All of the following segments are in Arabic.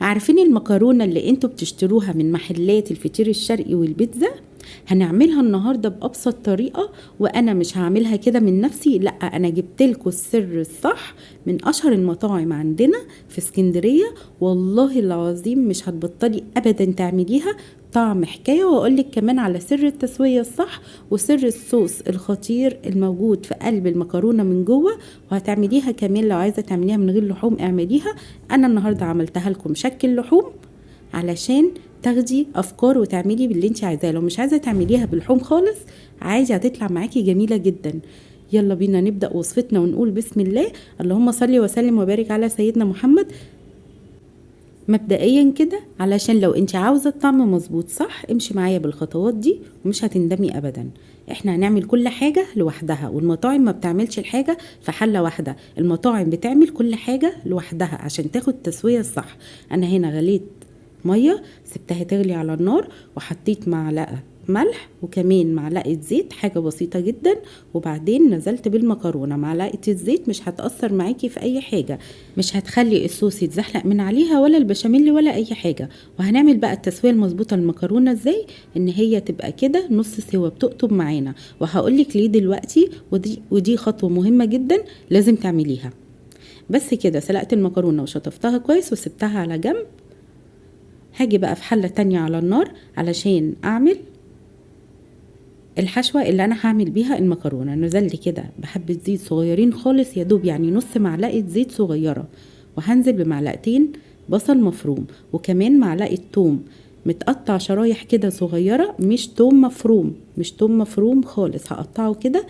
عارفين المكرونة اللي انتوا بتشتروها من محلات الفطير الشرقي والبيتزا؟ هنعملها النهاردة بأبسط طريقة، وأنا مش هعملها كده من نفسي، لأ أنا جبتلكوا السر الصح من أشهر المطاعم عندنا في اسكندرية. والله العظيم مش هتبطلي أبدا تعمليها، طعم حكاية. وأقولك كمان على سر التسوية الصح وسر الصوص الخطير الموجود في قلب المكرونة من جوه. وهتعمليها كمان لو عايزة تعمليها من غير لحوم اعمليها. أنا النهاردة عملتها لكم شكل لحوم علشان تاخدي افكار وتعملي باللي انت عايزاه. لو مش عايزه تعمليها باللحوم خالص عادي هتطلع معاكي جميله جدا. يلا بينا نبدا وصفتنا ونقول بسم الله. اللهم صل وسلم وبارك على سيدنا محمد. مبدئيا كده علشان لو انت عاوزه الطعم مظبوط صح امشي معايا بالخطوات دي ومش هتندمي ابدا. احنا هنعمل كل حاجه لوحدها، والمطاعم ما بتعملش الحاجه في حله واحده، المطاعم بتعمل كل حاجه لوحدها عشان تاخد التسويه الصح. انا هنا غليت ميه، سبتها تغلي على النار، وحطيت معلقه ملح وكمان معلقه زيت، حاجه بسيطه جدا. وبعدين نزلت بالمكرونه. معلقه الزيت مش هتاثر معاكي في اي حاجه، مش هتخلي الصوص يتزحلق من عليها ولا البشاميل ولا اي حاجه. وهنعمل بقى التسويه المظبوطه للمكرونه ازاي، ان هي تبقى كده نص سوا بتقطب معانا. وهقولك ليه دلوقتي، ودي خطوه مهمه جدا لازم تعمليها. بس كده سلقت المكرونه وشطفتها كويس وسبتها على جنب. هاجي بقى في حله تانية على النار علشان اعمل الحشوة اللي انا هعمل بيها المكرونة. نزلت كده بحبة زيت صغيرين خالص، يا دوب يعني نص معلقة زيت صغيرة. وهنزل بمعلقتين بصل مفروم، وكمان معلقة توم متقطع شرايح كده صغيرة، مش توم مفروم، مش توم مفروم خالص، هقطعه كده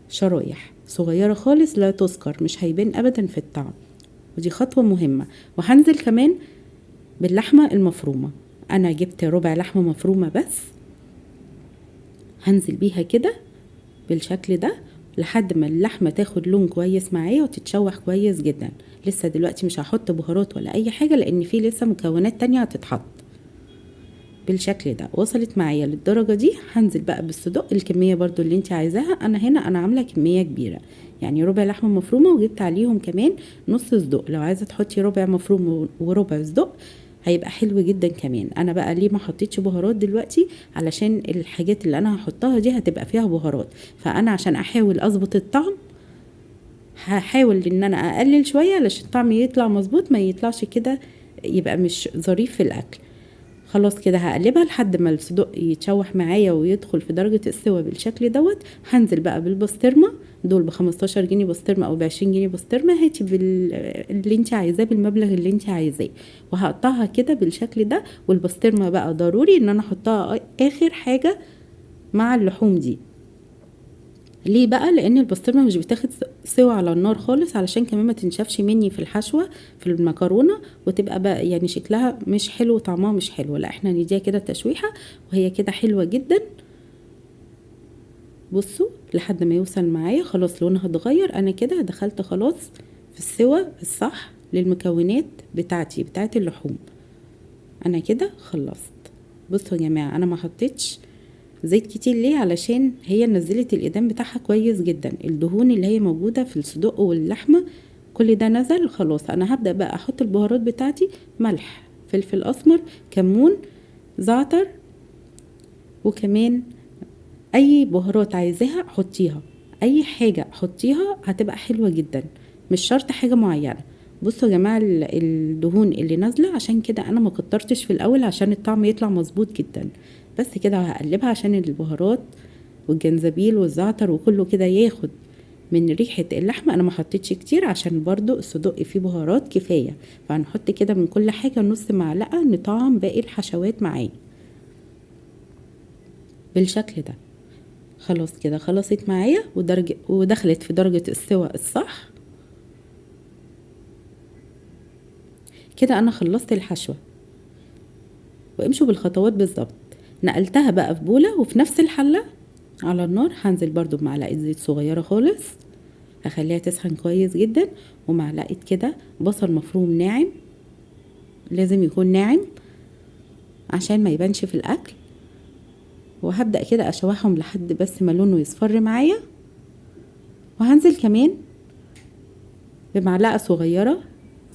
شرايح صغيرة خالص لا تذكر، مش هيبان ابدا في الطعم. ودي خطوة مهمة. وهنزل كمان باللحمة المفرومة. انا جبت ربع لحمة مفرومة بس، هنزل بيها كده بالشكل ده لحد ما اللحمة تاخد لون كويس معايا وتتشوح كويس جدا. لسه دلوقتي مش هحط بهارات ولا اي حاجة لان في لسه مكونات تانية هتتحط. بالشكل ده وصلت معايا للدرجة دي. هنزل بقى بالصدق الكمية برضو اللي انت عايزاها. انا هنا انا عاملة كمية كبيرة، يعني ربع لحمة مفرومة وجبت عليهم كمان نص صدق. لو عايزة تحطي ربع مفروم وربع صدق هيبقى حلو جدا كمان. انا بقى ليه ما حطيتش بهارات دلوقتي؟ علشان الحاجات اللي انا هحطها دي هتبقى فيها بهارات، فانا عشان احاول اظبط الطعم هحاول ان انا اقلل شوية علشان الطعم يطلع مظبوط، ما يطلعش كده يبقى مش ظريف في الاكل. خلاص كده هقلبها لحد ما الصدق يتشوح معايا ويدخل في درجة السوا بالشكل دوت. هنزل بقى بالبسطرمة، دول ب15 جنيه بسطرمة او ب20 جنيه بسطرمة. هاتي اللي انت عايزاه بالمبلغ اللي انت عايزاه. وهقطعها كده بالشكل ده. والبسطرمة بقى ضروري ان انا احطها اخر حاجة مع اللحوم دي. ليه بقى؟ لان البسطرمه مش بتاخد سوا على النار خالص، علشان كمان ما تنشفش مني في الحشوه في المكرونه وتبقى بقى يعني شكلها مش حلو وطعمها مش حلو. لا احنا نديها كده تشويحه وهي كده حلوه جدا. بصوا لحد ما يوصل معايا خلاص لونها اتغير. انا كده دخلت خلاص في السوا الصح للمكونات بتاعت اللحوم. انا كده خلصت. بصوا يا جماعه انا ما حطيتش زيت كتير ليه؟ علشان هي نزلت الإيدام بتاعها كويس جدا، الدهون اللي هي موجودة في الصدق واللحمة كل ده نزل. خلاص انا هبدأ بقى احط البهارات بتاعتي، ملح، فلفل اسمر، كمون، زعتر، وكمان اي بهارات عايزاها حطيها، اي حاجة حطيها هتبقى حلوة جدا، مش شرط حاجة معينة. بصوا يا جماعة الدهون اللي نازلة، عشان كده انا ما كترتش في الاول عشان الطعم يطلع مظبوط جدا. بس كده هقلبها عشان البهارات والجنزبيل والزعتر وكله كده ياخد من ريحة اللحمة. انا ما حطيتش كتير عشان برضو الصدق فيه بهارات كفاية، فهنحط كده من كل حاجة نص معلقة نطعم باقي الحشوات معاه بالشكل ده. خلاص كده خلصت معايا ودخلت في درجة السوا الصح. كده انا خلصت الحشوة، وامشوا بالخطوات بالظبط. نقلتها بقى في بولة، وفي نفس الحلة على النار هنزل برضو بمعلقة زيت صغيرة خالص، هخليها تسخن كويس جدا، ومعلقة كده بصل مفروم ناعم، لازم يكون ناعم عشان ما يبانش في الاكل. وهبدأ كده اشوحهم لحد بس ما لونه يصفر معايا. وهنزل كمان بمعلقة صغيرة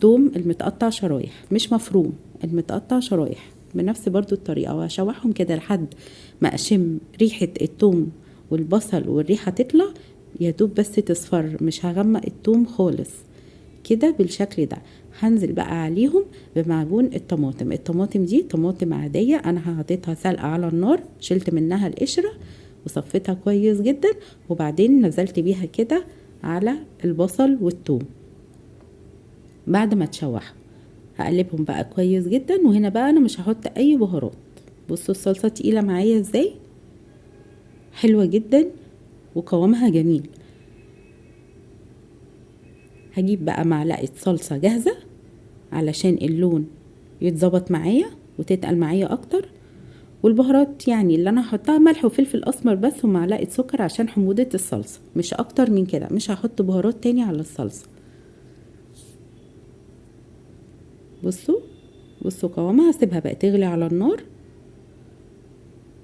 توم المتقطع شرايح مش مفروم، المتقطع شرايح بنفس برضو الطريقة، واشوحهم كده لحد ما اشم ريحة التوم والبصل والريحة تطلع، يا دوب بس تصفر، مش هغمق التوم خالص كده بالشكل ده. هنزل بقى عليهم بمعجون الطماطم. الطماطم دي طماطم عادية، انا حطيتها سلقة على النار، شلت منها القشرة وصفيتها كويس جدا، وبعدين نزلت بيها كده على البصل والثوم بعد ما تشوحوا. هقلبهم بقى كويس جدا، وهنا بقى انا مش هحط اي بهارات. بصوا الصلصة تقيلة معايا ازاي، حلوة جدا وقوامها جميل. هجيب بقى معلقة صلصة جاهزة علشان اللون يتظبط معايا وتتقل معايا اكتر، والبهارات يعني اللي انا هحطها ملح وفلفل اسمر بس ومعلقة سكر عشان حموضة الصلصة، مش اكتر من كده، مش هحط بهارات تاني على الصلصة. بصوا قوامها. هسيبها بقى تغلي على النار،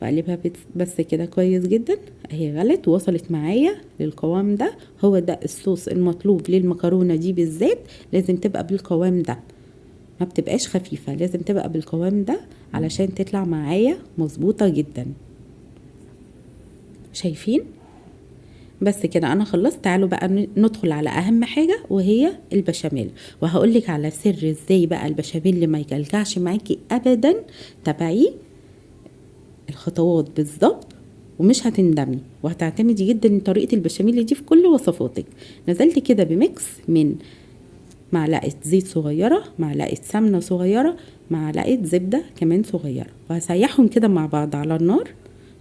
بقلبها بس كده كويس جدا. اهي غلت ووصلت معايا للقوام ده. هو ده الصوص المطلوب للمكرونة دي بالذات، لازم تبقى بالقوام ده، ما بتبقاش خفيفة، لازم تبقى بالقوام ده علشان تطلع معايا مظبوطة جدا. شايفين؟ بس كده انا خلصت. تعالوا بقى ندخل على اهم حاجة وهي البشاميل، وهقولك على سر ازاي بقى البشاميل اللي ما يكلكعش معاكي ابدا. تبعيه الخطوات بالظبط ومش هتندمي، وهتعتمدي جدا طريقة البشاميل دي في كل وصفاتك. نزلت كده بميكس من معلقة زيت صغيرة، معلقة سمنة صغيرة، معلقة زبدة كمان صغيرة، وهسيحهم كده مع بعض على النار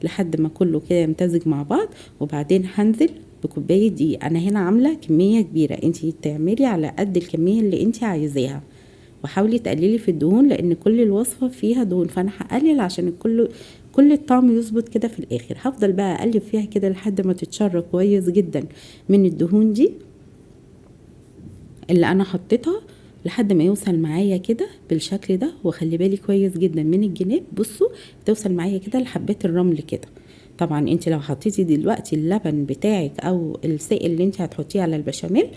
لحد ما كله كده يمتزج مع بعض. وبعدين هنزل بكوباية دقيق. انا هنا عاملة كمية كبيرة، انتي تعملي على قد الكمية اللي انتي عايزاها، وحاولي تقللي في الدهون لان كل الوصفة فيها دهون، فانا هقلل عشان كل الطعم يظبط كده في الاخر. هفضل بقى اقلب فيها كده لحد ما تتشرب كويس جدا من الدهون دي اللي انا حطيتها، لحد ما يوصل معايا كده بالشكل ده. وخلي بالي كويس جدا من الجناب. بصوا توصل معايا كده لحبات الرمل كده. طبعا انت لو حطيتي دلوقتي اللبن بتاعك او السائل اللي انت هتحطيه على البشاميل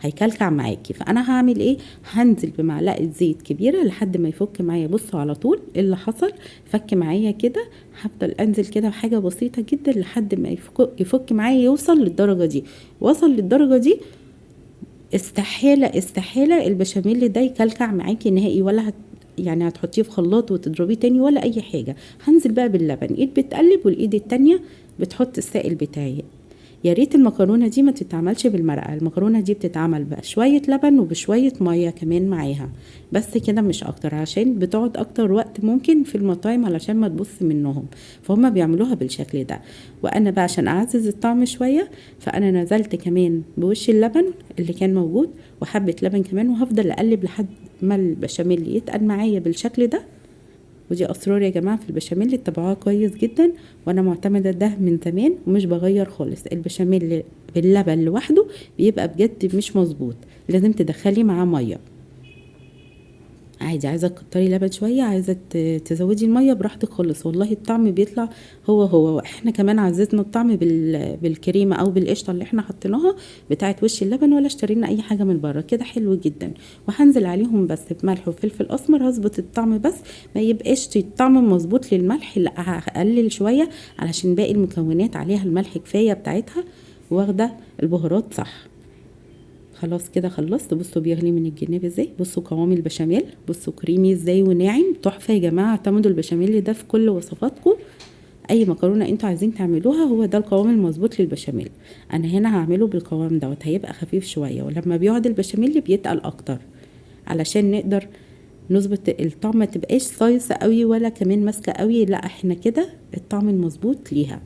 هيكلكع معاكي، فانا هعمل ايه؟ هنزل بمعلقه زيت كبيره لحد ما يفك معايا. بصوا على طول إيه اللي حصل، فك معايا كده. هفضل انزل كده بحاجه بسيطه جدا لحد ما يفك معايا، يوصل للدرجه دي. وصل للدرجه دي استحالة البشاميل ده يكلكع معاكي نهائي، ولا يعني هتحطيه في خلاط وتضربيه تاني ولا اي حاجة. هنزل بقى باللبن، ايد بتقلب والايد التانية بتحط السائل بتاعي. يا ريت المكرونة دي ما تتعملش بالمرقة، المكرونة دي بتتعمل بشوية لبن وبشوية مية كمان معاها، بس كده مش اكتر، عشان بتقعد اكتر وقت ممكن في المطاعم علشان ما تبص منهم، فهم بيعملوها بالشكل ده. وانا بقى عشان اعزز الطعم شوية، فانا نزلت كمان بوش اللبن اللي كان موجود وحبة لبن كمان، وهفضل اقلب لحد ما البشاميل يتقل معايا بالشكل ده. ودي اسرار يا جماعه في البشاميل، اتبعوها كويس جدا، وانا معتمده ده من زمان ومش بغير خالص. البشاميل باللبن لوحده بيبقى بجد مش مظبوط، لازم تدخلي معاه ميه عادي. عايزه تكتري لبن شويه، عايزه تزودي الميه براحتك خالص، والله الطعم بيطلع هو. واحنا كمان عززنا الطعم بالكريمه او بالقشطه اللي احنا حطيناها بتاعه وش اللبن، ولا اشترينا اي حاجه من بره، كده حلو جدا. وهنزل عليهم بس بملح وفلفل اسمر، هظبط الطعم بس ما يبقاش الطعم مظبوط للملح، لا هقلل شويه علشان باقي المكونات عليها الملح كفايه بتاعتها، واخده البهارات صح. خلاص كده خلصت. بصوا بيغلي من الجناب ازاي، بصوا قوام البشاميل، بصوا كريمي ازاي وناعم، تحفه يا جماعه. اعتمدوا البشاميل ده في كل وصفاتكم، اي مكرونه انتوا عايزين تعملوها هو ده القوام المظبوط للبشاميل. انا هنا هعمله بالقوام دوت، هيبقى خفيف شويه، ولما بيقعد البشاميل بيتقل اكتر علشان نقدر نظبط الطعم، ما تبقاش صايصه قوي ولا كمان ماسكه قوي، لا احنا كده الطعم المظبوط ليها.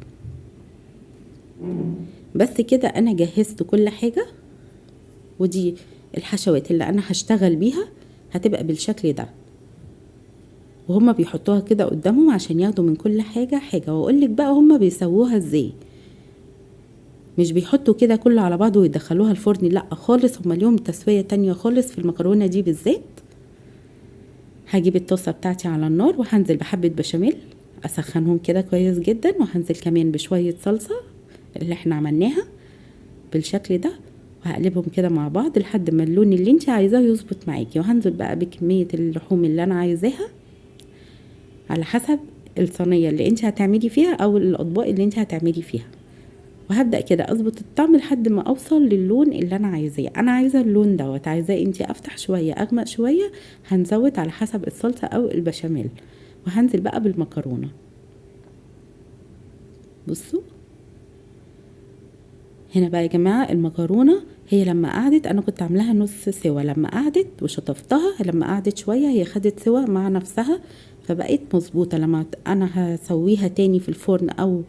بس كده انا جهزت كل حاجه، ودي الحشوات اللي انا هشتغل بيها هتبقى بالشكل ده، وهما بيحطوها كده قدامهم عشان ياخدوا من كل حاجة حاجة. واقولك بقى هما بيسووها ازاي، مش بيحطوا كده كله على بعضه ويدخلوها الفرن، لا خالص، هما ليهم تسوية تانية خالص في المكرونة دي بالذات. هجيب الطاسة بتاعتي على النار وهنزل بحبة بشاميل اسخنهم كده كويس جدا، وهنزل كمان بشوية صلصة اللي احنا عملناها بالشكل ده، وهقلبهم كده مع بعض لحد ما اللون اللي انت عايزاه يظبط معاكي. وهنزل بقى بكمية اللحوم اللي انا عايزاها على حسب الصينية اللي انت هتعملي فيها او الاطباق اللي انت هتعملي فيها. وهبدأ كده اظبط الطعم لحد ما اوصل للون اللي انا عايزاه. انا عايزة اللون دوت، عايزاه انت افتح شوية اغمق شوية، هنزود على حسب الصلصة او البشاميل. وهنزل بقى بالمكرونة. بصوا هنا بقى يا جماعة المكرونة هي لما قعدت، انا كنت عاملاها نص سوا، لما قعدت وشطفتها لما قعدت شوية هي خدت سوا مع نفسها فبقيت مظبوطة. لما انا هسويها تاني في الفرن او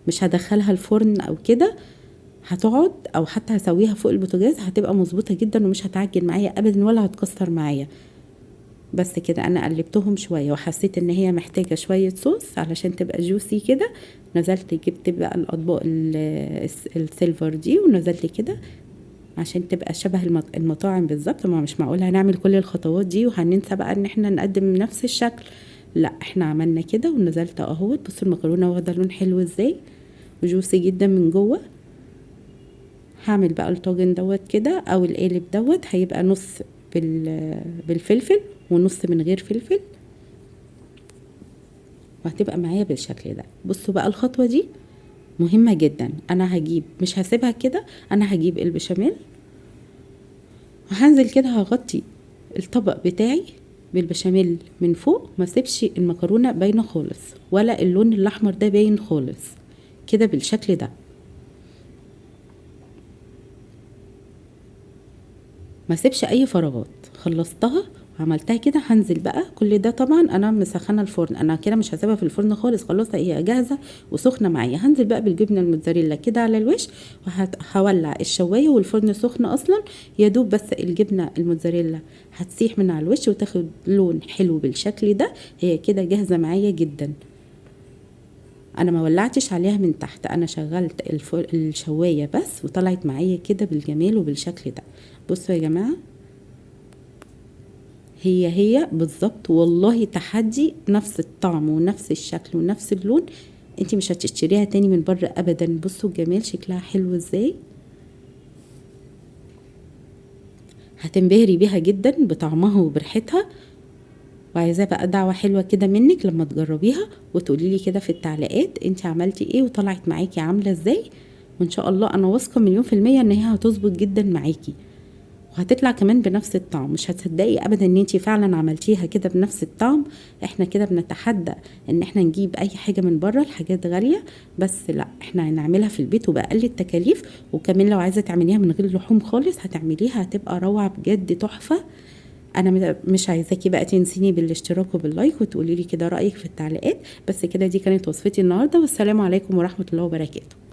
مش هدخلها الفرن او كده هتقعد، او حتى هسويها فوق البوتاجاز هتبقى مظبوطة جدا ومش هتعجن معايا ابدا ولا هتكسر معايا. بس كده انا قلبتهم شويه وحسيت ان هي محتاجه شويه صوص علشان تبقى جوسي كده. نزلت جبت بقى الاطباق السيلفر دي ونزلت كده عشان تبقى شبه المطاعم بالظبط. ما مش معقول هنعمل كل الخطوات دي وهننسى بقى ان احنا نقدم نفس الشكل، لا احنا عملنا كده ونزلت اهوت. بصوا المكرونه واخده لون حلو ازاي وجوسي جدا من جوه. هعمل بقى الطاجن دوت كده او القالب دوت هيبقى نص بالفلفل ونص من غير فلفل، وهتبقى معايا بالشكل ده. بصوا بقى الخطوة دي مهمة جدا. انا هجيب مش هسيبها كده، انا هجيب البشاميل وهنزل كده هغطي الطبق بتاعي بالبشاميل من فوق، ما سيبش المكرونة باينة خالص ولا اللون الاحمر ده باين خالص كده بالشكل ده. ما سيبش اي فراغات. خلصتها وعملتها كده هنزل بقى كل ده. طبعا انا مسخنه الفرن، انا كده مش هسيبها في الفرن خالص، خلاص هي جاهزه وسخنه معايا. هنزل بقى بالجبنه الموتزاريلا كده على الوش وهولع الشوايه والفرن سخن اصلا، يا دوب بس الجبنه الموتزاريلا هتسيح من على الوش وتاخد لون حلو بالشكل ده. هي كده جاهزه معايا جدا. انا ما ولعتش عليها من تحت، انا شغلت الشوايه بس وطلعت معايا كده بالجمال وبالشكل ده. بصوا يا جماعه هي بالظبط والله تحدي، نفس الطعم ونفس الشكل ونفس اللون. انتي مش هتشتريها تاني من بره ابدا. بصوا الجمال شكلها حلو ازاي، هتنبهري بيها جدا بطعمها وبريحتها. وعايزاه بقى دعوة حلوة كده منك لما تجربيها وتقولي لي كده في التعليقات انت عملتي ايه وطلعت معاكي عاملة ازاي. وان شاء الله انا واثقة 100% ان هي هتظبط جدا معاكي وهتطلع كمان بنفس الطعم. مش هتصدقي ابدا ان انت فعلا عملتيها كده بنفس الطعم. احنا كده بنتحدى ان احنا نجيب اي حاجة من بره، الحاجات غالية، بس لا احنا هنعملها في البيت وبأقل التكاليف. وكمان لو عايزة تعمليها من غير لحوم خالص هتعمليها، هتبقى روعة بجد تحفة. انا مش عايزاكي بقى تنسيني بالاشتراك وباللايك وتقولي لي كده رأيك في التعليقات. بس كده دي كانت وصفتي النهارده، والسلام عليكم ورحمة الله وبركاته.